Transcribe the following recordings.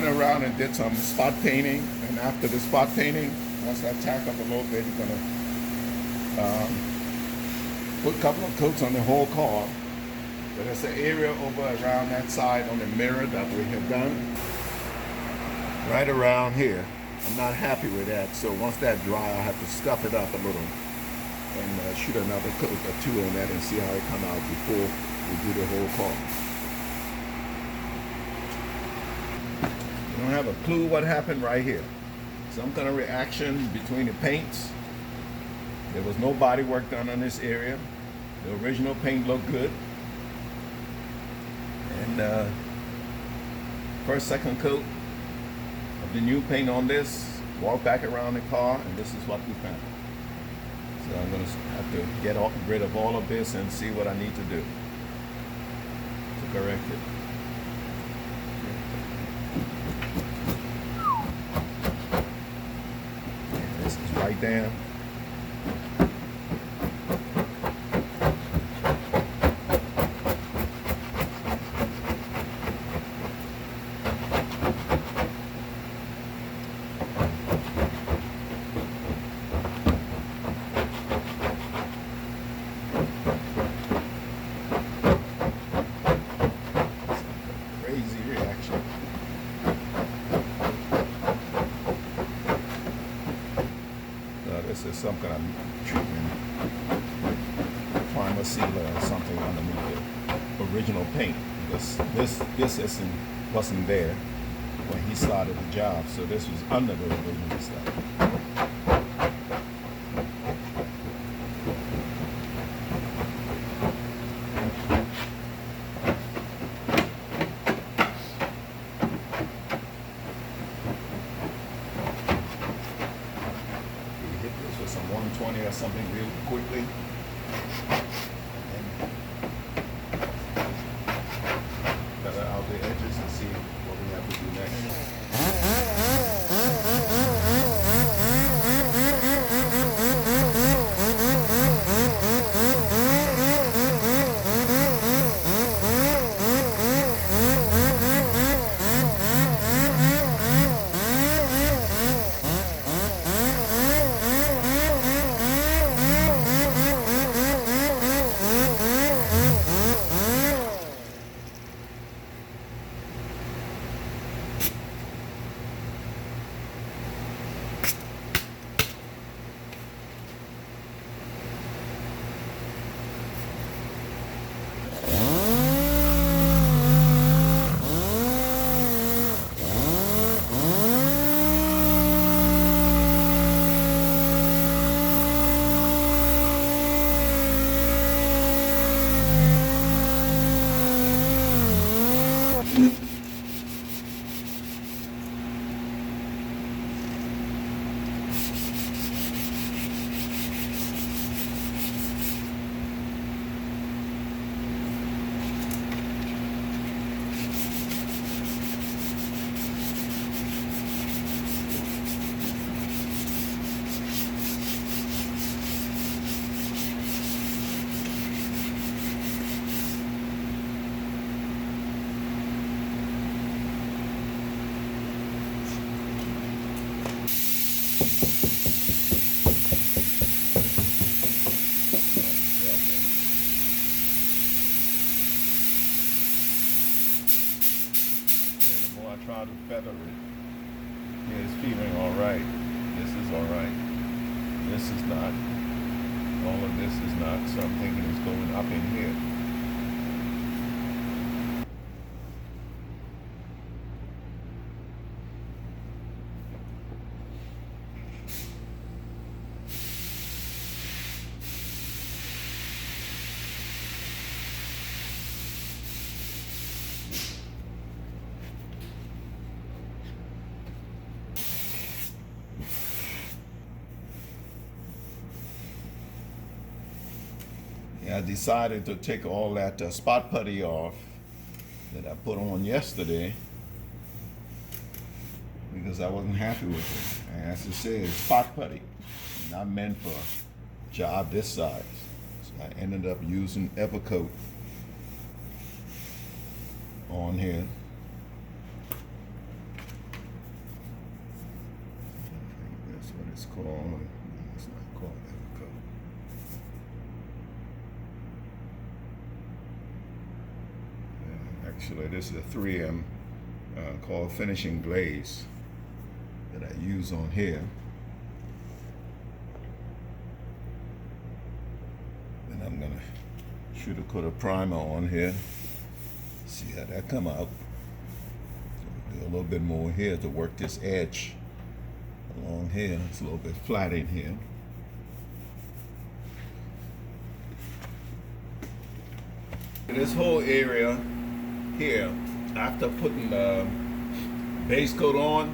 went around and did some spot painting, and after the spot painting, once I tack up a little bit, you're gonna put a couple of coats on the whole car. But there's an area over around that side on the mirror that we have done. Right around here. I'm not happy with that, so once that dry, I'll have to scuff it up a little and shoot another coat or two on that and see how it come out before we do the whole car. You don't have a clue what happened right here. Some kind of reaction between the paints. There was no body work done on this area. The original paint looked good. And first, second coat of the new paint on this, walk back around the car, and this is what we found. So I'm going to have to get rid of all of this and see what I need to do to correct it. And this is right down. This is some kind of treatment, primer sealer or something underneath the original paint. This wasn't there when he started the job, so this was under the original stuff. Some 120 or something real quickly. And cut out the edges and see what we have to do next. Try to feather it. Yeah, it's feeling all right. This is all right. This is not. All of this is not. So I'm thinking it's going up in here. I decided to take all that spot putty off that I put on yesterday because I wasn't happy with it. And as it says, spot putty, not meant for a job this size. So I ended up using Evercoat on here. what it's called. It's not called that coat. Actually, this is a 3M called finishing glaze that I use on here. And I'm gonna shoot a coat of primer on here. See how that come out. Do a little bit more here to work this edge along here. It's a little bit flat in here. This whole area here, after putting the base coat on,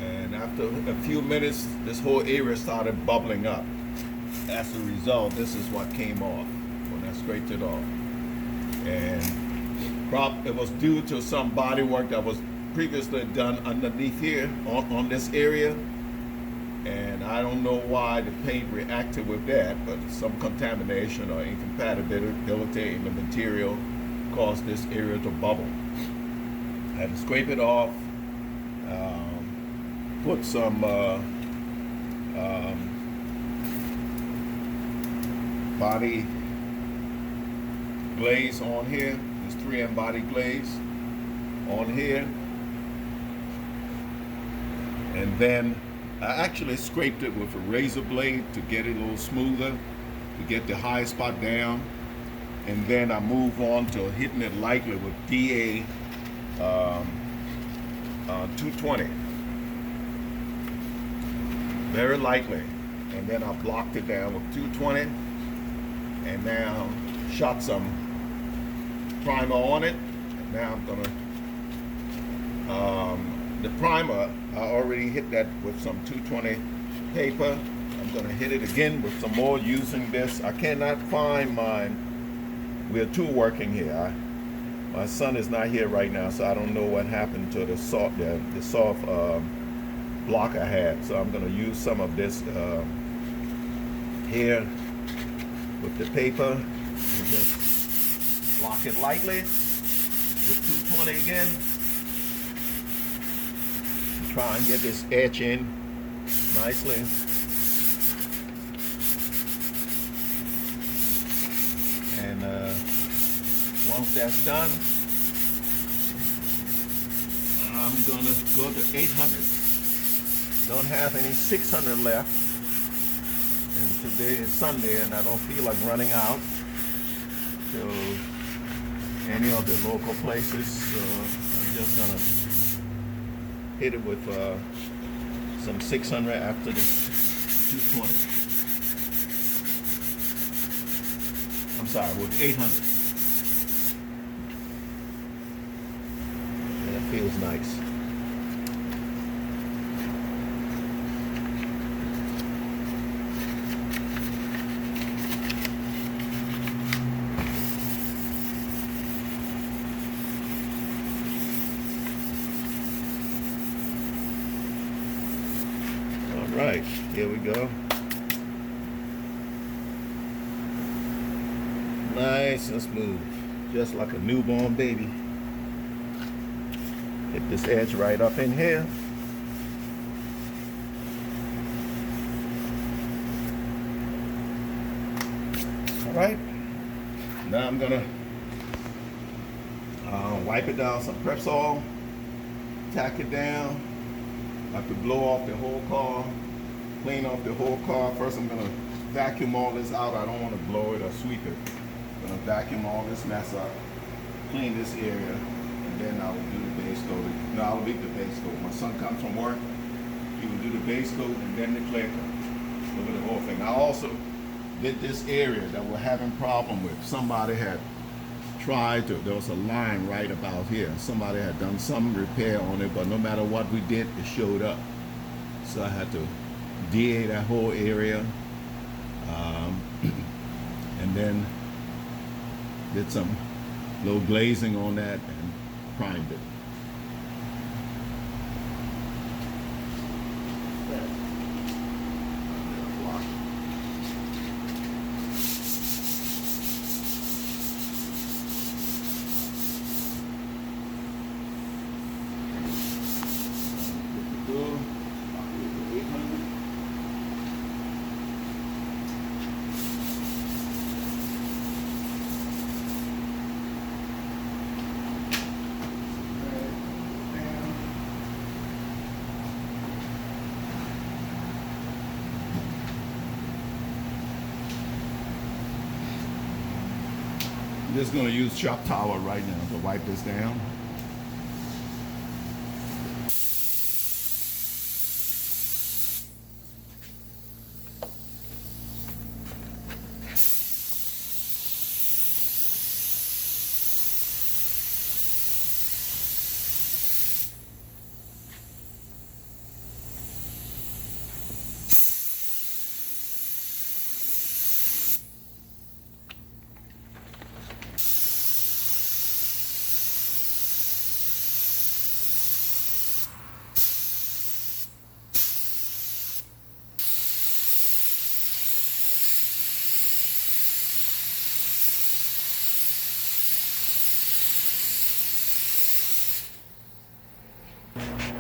and after a few minutes, this whole area started bubbling up. As a result, this is what came off when I scraped it off. And it was due to some body work that was previously done underneath here on this area. And I don't know why the paint reacted with that, but some contamination or incompatibility in the material caused this area to bubble. I had to scrape it off, put some body glaze on here. This 3M body glaze on here. And then I actually scraped it with a razor blade to get it a little smoother, to get the high spot down. And then I move on to hitting it lightly with DA 220. Very lightly. And then I blocked it down with 220. And now shot some primer on it. And now I'm gonna, the primer, I already hit that with some 220 paper. I'm gonna hit it again with some more using this. I cannot find mine. We're two working here. My son is not here right now, so I don't know what happened to the soft block I had. So I'm going to use some of this here with the paper and just block it lightly with 220 again. Try and get this edge in nicely. And once that's done, I'm gonna go to 800. Don't have any 600 left. And today is Sunday and I don't feel like running out to any of the local places. So I'm just gonna hit it with some 600 after this 220. I'm sorry, with 800. Yeah, that feels nice. All right, here we go. Nice and smooth, just like a newborn baby. Get this edge right up in here. All right, now I'm gonna wipe it down some Prepsol, tack it down. I have to blow off the whole car, clean off the whole car. First I'm gonna vacuum all this out. I don't want to blow it or sweep it. I'm gonna vacuum all this mess up, clean this area, and then I will do the base coat. No, I'll leave the base coat. My son comes from work, he will do the base coat and then the clear coat. Look at the whole thing. I also did this area that we're having problem with. Somebody had tried to, there was a line right about here. Somebody had done some repair on it, but no matter what we did, it showed up. So I had to DA that whole area, and then did some little glazing on that and primed it. I'm just going to use chalk towel right now to wipe this down.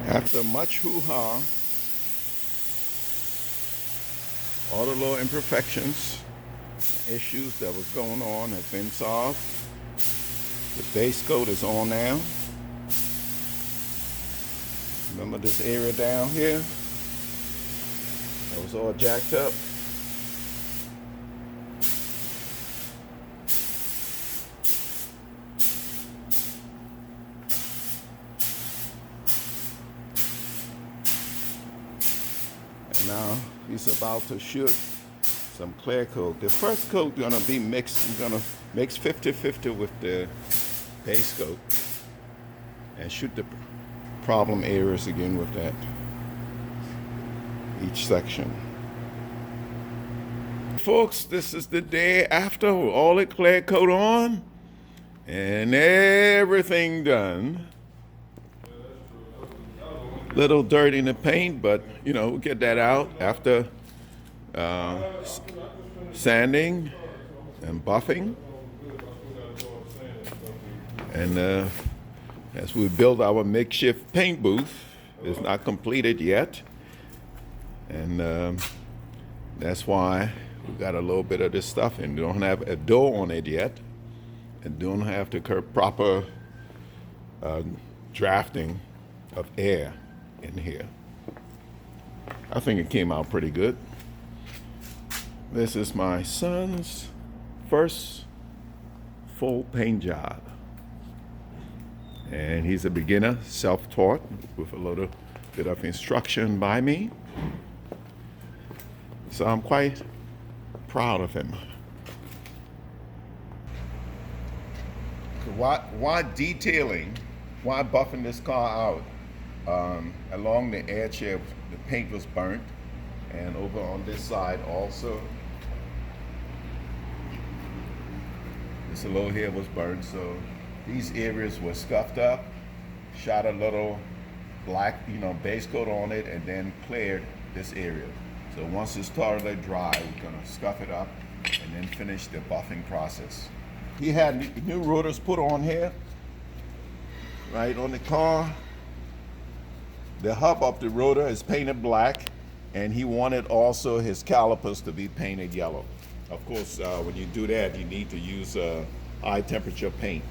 After much hoo-ha, all the little imperfections, issues that was going on have been solved. The base coat is on now. Remember this area down here that was all jacked up? Now he's about to shoot some clear coat. The first coat gonna be mixed. We're gonna mix 50-50 with the base coat and shoot the problem areas again with that. Each section. Folks, this is the day after with all the clear coat on and everything done. Little dirt in the paint, but you know, we'll get that out after sanding and buffing. And as we build our makeshift paint booth, it's not completed yet. And that's why we got a little bit of this stuff in. We don't have a door on it yet, and don't have the proper drafting of air in here. I think it came out pretty good. This is my son's first full paint job. And he's a beginner, self-taught, with a little bit of instruction by me. So I'm quite proud of him. Why detailing? Why buffing this car out? Along the edge here, the paint was burnt, and over on this side also, this little here was burnt. So these areas were scuffed up, shot a little black, base coat on it, and then cleared this area. So once it's thoroughly dry, we're gonna scuff it up and then finish the buffing process. He had new rotors put on here, right on the car. The hub of the rotor is painted black, and he wanted also his calipers to be painted yellow. Of course, when you do that, you need to use high temperature paint.